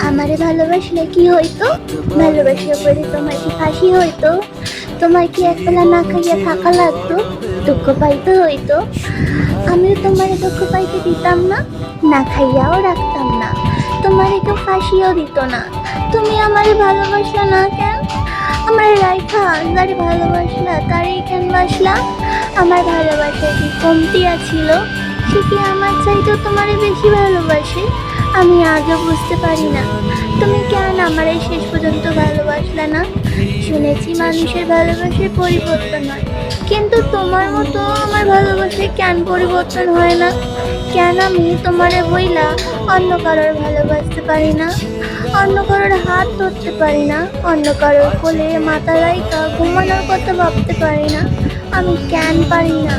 আমারে ভালোবাসলে কি হইতো? ভালোবাসলে পরে তোমার কি ফাঁসি হইতো? তোমার কি একবেলা না খাইয়া থাকা লাগতো? দুঃখ পাইতে হইতো? আমিও তোমারে দুঃখ পাইতে দিতাম না, না খাইয়াও রাখতাম না, তোমারে কেউ ফাঁসিও দিত না। তুমি আমারে ভালোবাসলা না কেন? আমার রাইখা যারে ভালোবাসলা তারই কেন বাসলা? আমার ভালোবাসায় কি কমতি আছিল? সে কি আমার চাইতেও তোমারে বেশি ভালোবাসে? আমি আজও বুঝতে পারি না তুমি কেন আমার এই শেষ পর্যন্ত ভালোবাসলা না। শুনেছি মানুষের ভালোবাসার পরিবর্তন হয়, কিন্তু তোমার মতো আমার ভালোবাসায় কেন পরিবর্তন হয় না? কেন আমি তোমারে বইলা অন্য কারোর ভালোবাসতে পারি না? অন্য কারোর হাত ধরতে পারি না? অন্য কারোর কোলে মাথা রাইখা ঘুমানোর কথা ভাবতে পারি না? আমি কেন পারি না?